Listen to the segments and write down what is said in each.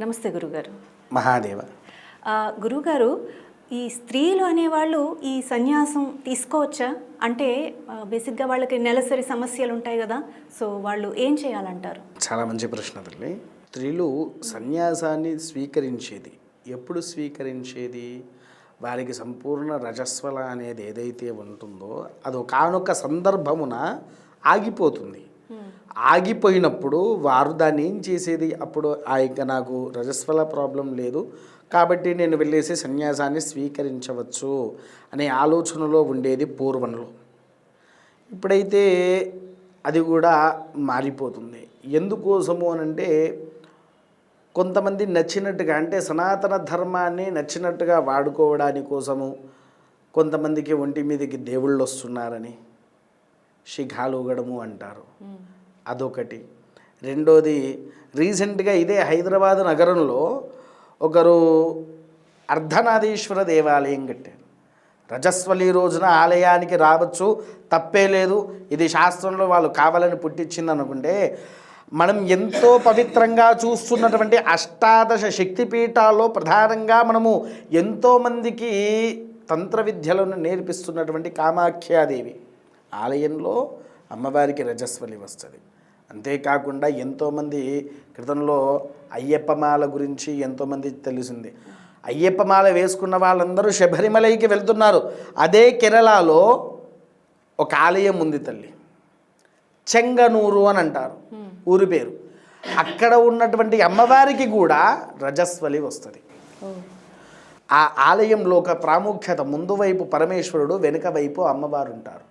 నమస్తే గురుగారు. మహాదేవ. గురుగారు, ఈ స్త్రీలు అనేవాళ్ళు ఈ సన్యాసం తీసుకోవచ్చా? అంటే బేసిక్గా వాళ్ళకి నెలసరి సమస్యలు ఉంటాయి కదా, సో వాళ్ళు ఏం చేయాలంటారు? చాలా మంచి ప్రశ్న తల్లి. స్త్రీలు సన్యాసాన్ని స్వీకరించేది ఎప్పుడు స్వీకరించేది? వారికి సంపూర్ణ రజస్వల అనేది ఏదైతే ఉంటుందో అది ఒకానొక సందర్భమున ఆగిపోతుంది. ఆగిపోయినప్పుడు వారు దాన్ని ఏం చేసేది? అప్పుడు ఇక నాకు రజస్వల ప్రాబ్లం లేదు కాబట్టి నేను వెళ్ళేసి సన్యాసాన్ని స్వీకరించవచ్చు అనే ఆలోచనలో ఉండేది పూర్వంలో. ఇప్పుడైతే అది కూడా మారిపోతుంది. ఎందుకోసము అనంటే కొంతమంది నచ్చినట్టుగా, అంటే సనాతన ధర్మాన్ని నచ్చినట్టుగా వాడుకోవడానికి కోసము, కొంతమందికి ఒంటి మీదకి దేవుళ్ళు వస్తున్నారని శిఖాలు ఊగడము అంటారు, అదొకటి. రెండోది, రీసెంట్గా ఇదే హైదరాబాద్ నగరంలో ఒకరు అర్ధనారీశ్వర దేవాలయం కట్టారు. రజస్వలి రోజున ఆలయానికి రావచ్చు, తప్పే లేదు, ఇది శాస్త్రంలో వాళ్ళు కావాలని పుట్టించింది అనుకుంటే, మనం ఎంతో పవిత్రంగా చూస్తున్నటువంటి అష్టాదశ శక్తిపీఠాల్లో ప్రధానంగా మనము ఎంతోమందికి తంత్ర విద్యలను నేర్పిస్తున్నటువంటి కామాఖ్యాదేవి ఆలయంలో అమ్మవారికి రజస్వలి వస్తుంది. అంతేకాకుండా ఎంతోమంది క్రితంలో అయ్యప్పమాల గురించి ఎంతోమంది తెలిసింది. అయ్యప్పమాల వేసుకున్న వాళ్ళందరూ శబరిమలైకి వెళ్తున్నారు. అదే కేరళలో ఒక ఆలయం ఉంది తల్లి, చెంగనూరు అని అంటారు ఊరి పేరు. అక్కడ ఉన్నటువంటి అమ్మవారికి కూడా రజస్వలి వస్తుంది. ఆ ఆలయంలో ఒక ప్రాముఖ్యత, ముందు వైపు పరమేశ్వరుడు, వెనుక వైపు అమ్మవారు ఉంటారు.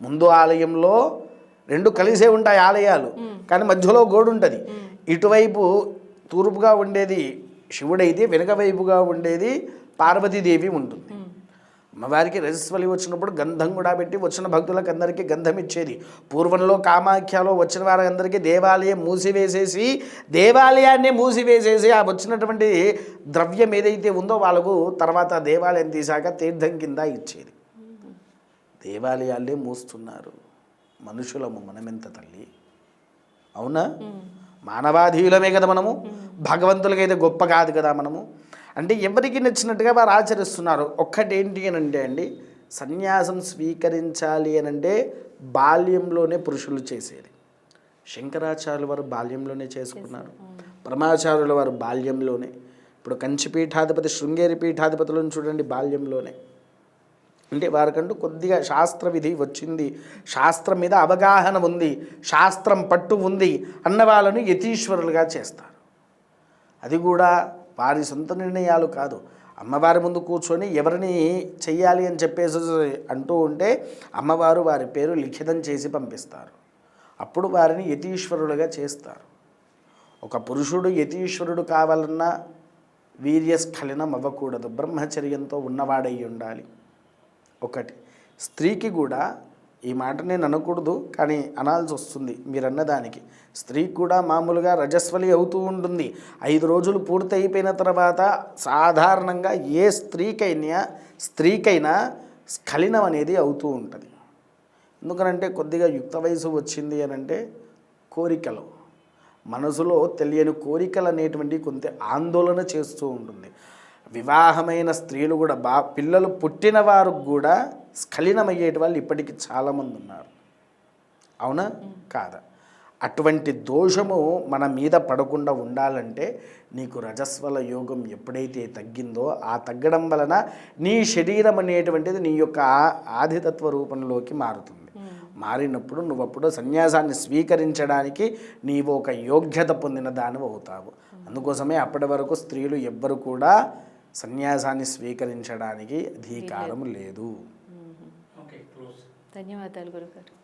ముందు ఆలయంలో రెండు కలిసే ఉంటాయి ఆలయాలు, కానీ మధ్యలో గోడు ఉంటుంది. ఇటువైపు తూర్పుగా ఉండేది శివుడైతే వెనుక వైపుగా ఉండేది పార్వతీదేవి ఉంటుంది. అమ్మవారికి రజస్వలి వచ్చినప్పుడు గంధం కూడా పెట్టి వచ్చిన భక్తులకు అందరికీ గంధం ఇచ్చేది. పూర్వంలో కామాఖ్యలో వచ్చిన వారందరికీ దేవాలయాన్ని మూసివేసేసి ఆ వచ్చినటువంటి ద్రవ్యం ఏదైతే ఉందో వాళ్ళకు తర్వాత దేవాలయం తీసాక తీర్థం కింద ఇచ్చేది. దేవాలయాలే మూస్తున్నారు. మనుషులము మనమెంత తల్లి, అవునా? మానవాధీయులమే కదా మనము, భగవంతులకైతే గొప్ప కాదు కదా మనము. అంటే ఎవరికి నచ్చినట్టుగా వారు ఆచరిస్తున్నారు. ఒక్కటేంటి అని అంటే అండి, సన్యాసం స్వీకరించాలి అని అంటే బాల్యంలోనే పురుషులు చేసేది. శంకరాచార్యుల వారు బాల్యంలోనే చేసుకున్నారు, పరమాచార్యుల వారు బాల్యంలోనే. ఇప్పుడు కంచిపీఠాధిపతి, శృంగేరి పీఠాధిపతులను చూడండి, బాల్యంలోనే. అంటే వారికంటూ కొద్దిగా శాస్త్ర విధి వచ్చింది, శాస్త్రం మీద అవగాహన ఉంది, శాస్త్రం పట్టు ఉంది అన్న వాళ్ళని యతీశ్వరులుగా చేస్తారు. అది కూడా వారి సొంత నిర్ణయాలు కాదు. అమ్మవారి ముందు కూర్చొని ఎవరిని చెయ్యాలి అని చెప్పేసి అంటూ ఉంటే అమ్మవారు వారి పేరు లిఖితం చేసి పంపిస్తారు. అప్పుడు వారిని యతీశ్వరులుగా చేస్తారు. ఒక పురుషుడు యతీశ్వరుడు కావాలన్నా వీర్యస్ఖలనం అవ్వకూడదు, బ్రహ్మచర్యంతో ఉన్నవాడై ఉండాలి. ఒకటి. స్త్రీకి కూడా, ఈ మాట నేను అనకూడదు కానీ అనాల్సి వస్తుంది మీరు అన్నదానికి, స్త్రీకి కూడా మామూలుగా రజస్వలి అవుతూ ఉంటుంది. 5 రోజులు పూర్తి అయిపోయిన తర్వాత సాధారణంగా ఏ స్త్రీకైనా స్ఖలనం అనేది అవుతూ ఉంటుంది. ఎందుకనంటే కొద్దిగా యుక్త వయసు వచ్చింది అని అంటే కోరికలు, మనసులో తెలియని కోరికలు అనేటువంటి కొంత ఆందోళన చేస్తూ ఉంటుంది. వివాహమైన స్త్రీలు కూడా పిల్లలు పుట్టిన వారు కూడా స్ఖలినమయ్యేటి వాళ్ళు ఇప్పటికీ చాలామంది ఉన్నారు, అవునా కాదా? అటువంటి దోషము మన మీద పడకుండా ఉండాలంటే నీకు రజస్వల యోగం ఎప్పుడైతే తగ్గిందో, ఆ తగ్గడం వలన నీ శరీరం అనేటువంటిది నీ యొక్క ఆదితత్వ రూపంలోకి మారుతుంది. మారినప్పుడు నువ్వప్పుడు సన్యాసాన్ని స్వీకరించడానికి నీవు ఒక యోగ్యత పొందిన దానివి అవుతావు. అందుకోసమే అప్పటి వరకు స్త్రీలు ఎవ్వరు కూడా సన్యాసాన్ని స్వీకరించడానికి అధికారం లేదు. ధన్యవాదాలు గురుగారు.